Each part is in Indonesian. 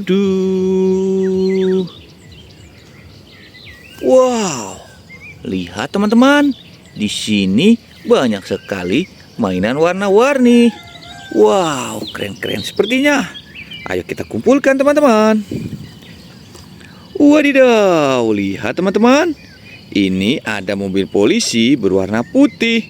Du. Wow, lihat teman-teman, di sini banyak sekali mainan warna-warni. Wow, keren-keren sepertinya. Ayo kita kumpulkan teman-teman. Wadidaw, lihat teman-teman. Ini ada mobil polisi berwarna putih.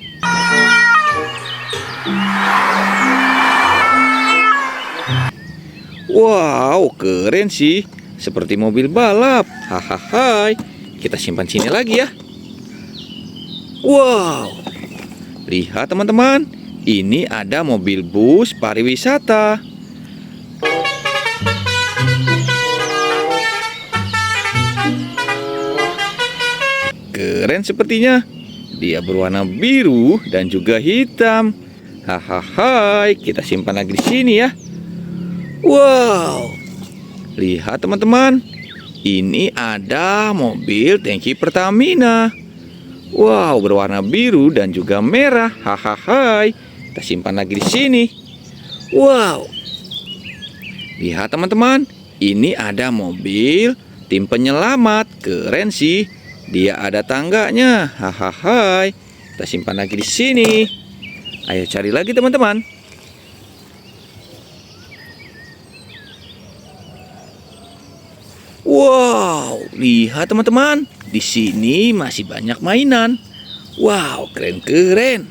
Wow, keren sih. Seperti mobil balap. Hahaha. Kita simpan sini lagi ya. Wow. Lihat teman-teman. Ini ada mobil bus pariwisata. Keren sepertinya. Dia berwarna biru dan juga hitam. Hahaha. Kita simpan lagi di sini ya. Wow, lihat teman-teman, ini ada mobil tangki Pertamina. Wow, berwarna biru dan juga merah. Hahaha, kita simpan lagi di sini. Wow, lihat teman-teman, ini ada mobil tim penyelamat. Keren sih, dia ada tangganya. Hahaha, kita simpan lagi di sini. Ayo cari lagi teman-teman. Wow, lihat teman-teman, di sini masih banyak mainan. Wow, keren-keren.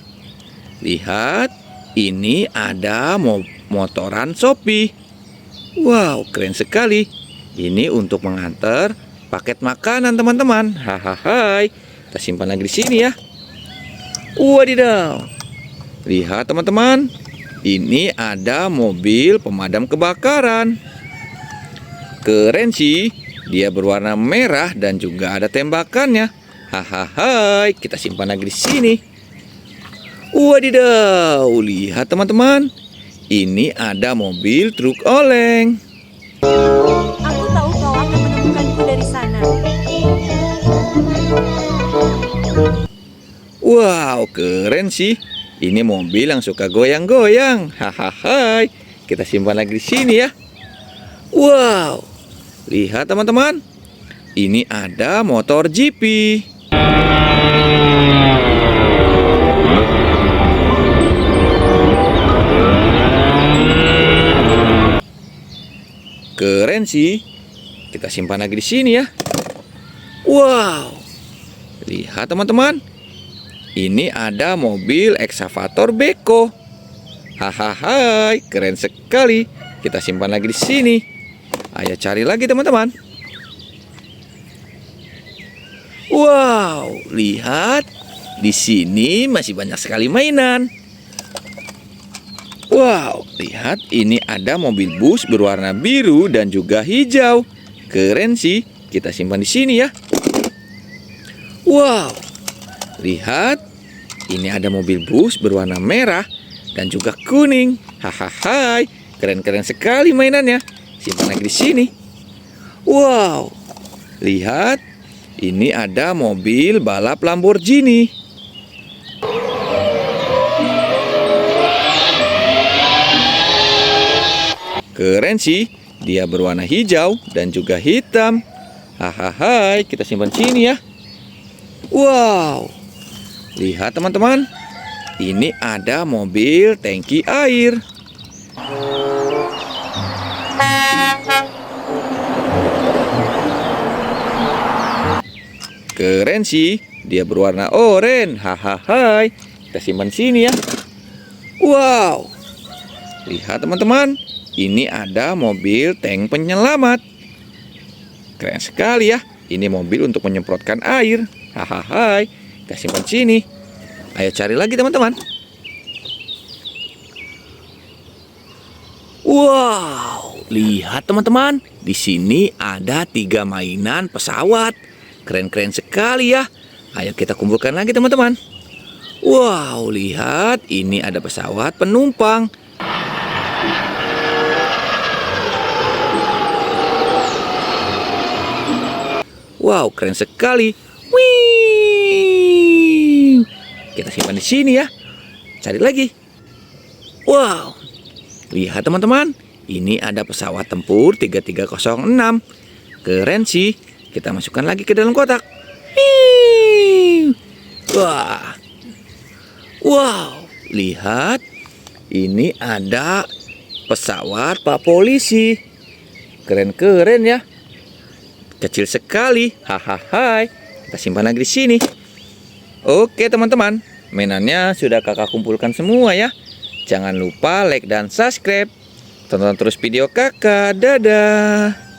Lihat, ini ada motoran Shopee. Wow, keren sekali. Ini untuk mengantar paket makanan teman-teman. Hahaha, kita simpan lagi di sini ya. Wadidaw. Lihat teman-teman, ini ada mobil pemadam kebakaran. Keren sih. Dia berwarna merah dan juga ada tembakannya. Hahaha, kita simpan lagi di sini. Wadidaw, lihat teman-teman. Ini ada mobil truk oleng. Aku tahu kau akan menemukanku dari sana. Wow, keren sih. Ini mobil yang suka goyang-goyang. Hahaha, kita simpan lagi di sini ya. Wow. Lihat teman-teman, ini ada motor GP. Keren sih. Kita simpan lagi di sini ya. Wow. Lihat teman-teman, ini ada mobil ekskavator beko. Hahaha, keren sekali. Kita simpan lagi di sini. Ayo cari lagi teman-teman. Wow, lihat. Di sini masih banyak sekali mainan. Wow, lihat ini ada mobil bus berwarna biru dan juga hijau. Keren sih. Kita simpan di sini ya. Wow. Lihat. Ini ada mobil bus berwarna merah dan juga kuning. Hahaha, keren-keren sekali mainannya. Simpan lagi di sini. Wow, lihat, ini ada mobil balap Lamborghini. Keren sih, dia berwarna hijau dan juga hitam. Hahaha, kita simpan sini ya. Wow, lihat teman-teman, ini ada mobil tangki air. Keren sih, dia berwarna oranye. Hahaha, kita simpan sini ya. Wow, lihat teman-teman, ini ada mobil tank penyelamat. Keren sekali ya. Ini mobil untuk menyemprotkan air. Hahaha, kita simpan sini. Ayo cari lagi teman-teman. Wow, lihat teman-teman, di sini ada 3 mainan pesawat. Keren-keren sekali ya. Ayo kita kumpulkan lagi teman-teman. Wow, lihat, ini ada pesawat penumpang. Wow, keren sekali. Wih. Kita simpan di sini ya. Cari lagi. Wow. Lihat teman-teman, Ini ada pesawat tempur 3306. Keren sih. Kita masukkan lagi ke dalam kotak. Hiu. Wah. Wow, lihat. Ini ada pesawat Pak Polisi. Keren-keren ya. Kecil sekali. Hahaha. Kita simpan lagi di sini. Oke teman-teman, mainannya sudah kakak kumpulkan semua ya. Jangan lupa like dan subscribe. Tonton terus video kakak. Dadah.